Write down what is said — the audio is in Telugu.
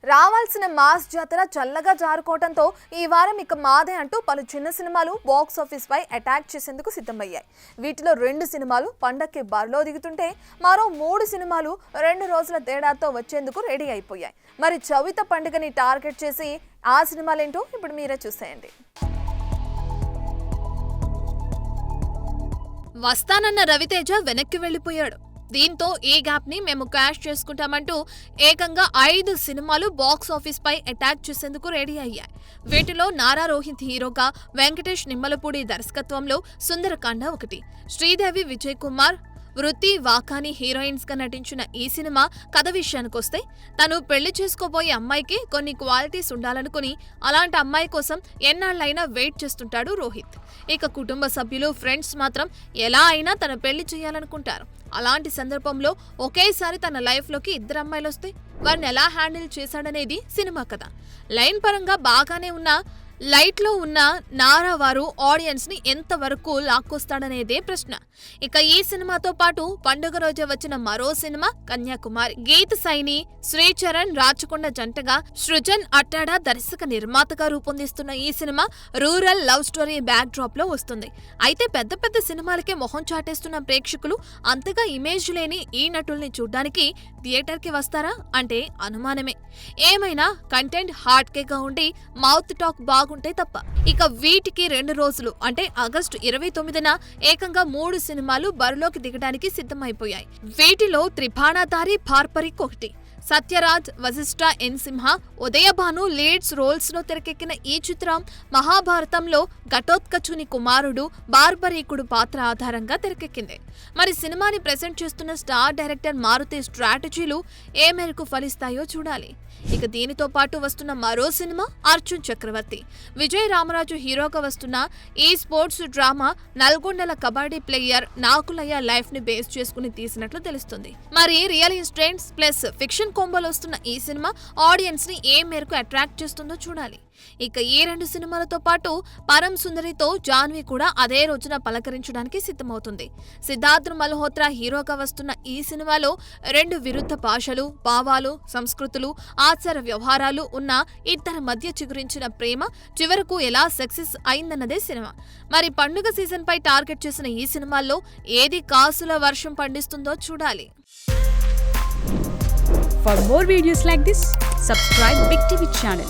రావాల్సిన మాస్ జాతర చల్లగా జారుకోవడంతో ఈ వారం ఇక మాదే అంటూ పలు చిన్న సినిమాలు బాక్స్ ఆఫీస్ పై అటాక్ చేసేందుకు సిద్ధమయ్యాయి. వీటిలో 2 సినిమాలు పండక్కి బరిలో దిగుతుంటే మరో 3 సినిమాలు 2 రోజుల తేడాతో వచ్చేందుకు రెడీ అయిపోయాయి. మరి చవిత పండుగని టార్గెట్ చేసి ఆ సినిమాలేంటో ఇప్పుడు మీరే చూసేయండి. వస్తానన్న రవితేజ వెనక్కి వెళ్లిపోయాడు. దీంతో ఈ గ్యాప్ ని మేము క్యాష్ చేసుకుంటామంటూ ఏకంగా 5 సినిమాలు బాక్స్ ఆఫీస్ పై అటాక్ చేసేందుకు రెడీ అయ్యాయి. వీటిలో నారా రోహిత్ హీరోగా, వెంకటేష్ నిమ్మలపూడి దర్శకత్వంలో సుందరకాండ ఒకటి. శ్రీదేవి, విజయ్ కుమార్, వృత్తి, వాకాని హీరోయిన్స్ గా నటించిన ఈ సినిమా కథ విషయానికొస్తే, తను పెళ్లి చేసుకోబోయే అమ్మాయికి కొన్ని క్వాలిటీస్ ఉండాలనుకుని అలాంటి అమ్మాయి కోసం ఎన్నాళ్లైనా వెయిట్ చేస్తుంటాడు రోహిత్. ఇక కుటుంబ సభ్యులు, ఫ్రెండ్స్ మాత్రం ఎలా అయినా తన పెళ్లి చేయాలనుకుంటారు. అలాంటి సందర్భంలో ఒకేసారి తన లైఫ్ లోకి 2 అమ్మాయిలు వస్తే వారిని ఎలా హ్యాండిల్ చేశాడనేది సినిమా కథ. లైన్ పరంగా బాగానే ఉన్నా లైట్ లో ఉన్న నారా వారు ఆడియన్స్ ని ఎంతవరకు లాక్కొస్తాడనేదే ప్రశ్న. ఇక ఈ సినిమాతో పాటు పండుగ రోజే వచ్చిన మరో సినిమా కన్యాకుమారి. గీత్ సైని, శ్రీచరణ్, రాచకొండ జంటగా సృజన్ అట్టాడా దర్శక నిర్మాతగా రూపొందిస్తున్న ఈ cinema rural love story back drop లో వస్తుంది. అయితే పెద్ద పెద్ద సినిమాలకే మొహం చాటేస్తున్న ప్రేక్షకులు అంతగా ఇమేజ్ లేని ఈ నటుల్ని చూడ్డానికి థియేటర్ కి వస్తారా అంటే అనుమానమే. ఏమైనా కంటెంట్ హార్డ్ కేగా ఉండి మౌత్ టాక్ బాగుంటే తప్ప. ఇక వీటికి 2 రోజులు అంటే ఆగస్టు 29న ఏకంగా 3 సినిమాలు బరిలోకి దిగడానికి సిద్ధమైపోయాయి. వీటిలో త్రిభాణాధారి పార్పరిక్ ఒకటి. సత్యరాజ్, వశిష్ఠ, ఎన్ సింహ, ఉదయభాను లీడ్స్ రోల్స్ లో తెరకెక్కిన ఈ చిత్రం మహాభారతంలో ఘటోత్కచుని కుమారుడు బార్బరీకుడు పాత్ర ఆధారంగా తెరకెక్కింది. మరి సినిమాని ప్రెజెంట్ చేస్తున్న స్టార్ డైరెక్టర్ మారుతి స్ట్రాటజీలు ఏ మేరకు ఫలిస్తాయో చూడాలి. ఇక దీనితో పాటు వస్తున్న మరో సినిమా అర్జున్ చక్రవర్తి. విజయ్ రామరాజు హీరోగా వస్తున్న ఈ స్పోర్ట్స్ డ్రామా నల్గొండల కబడ్డీ ప్లేయర్ నాకులయ్య లైఫ్ ని బేస్ చేసుకుని తీసినట్లు తెలుస్తుంది. మరి రియల్ ఇన్సిడెంట్స్ ప్లస్ ఫిక్షన్ కొంబోలో వస్తున్న ఈ సినిమా ఆడియన్స్ ని ఏ మేరకు అట్రాక్ట్ చేస్తుందో చూడాలి. ఇక ఈ 2 సినిమాలతో పాటు పరం సుందరితో జాన్వి కూడా అదే రోజున పలకరించడానికి సిద్ధమవుతుంది. సిద్ధార్థ్ మల్హోత్రా హీరోగా వస్తున్న ఈ సినిమాలో 2 విరుద్ధ భాషలు, భావాలు, సంస్కృతులు, ఆచార వ్యవహారాలు ఉన్న ఇద్దరి మధ్య చిగురించిన ప్రేమ చివరకు ఎలా సక్సెస్ అయిందన్నదే సినిమా. మరి పండుగ సీజన్ పై టార్గెట్ చేసిన ఈ సినిమాల్లో ఏది కాసుల వర్షం పండిస్తుందో చూడాలి. For more videos like this, subscribe Big TV channel.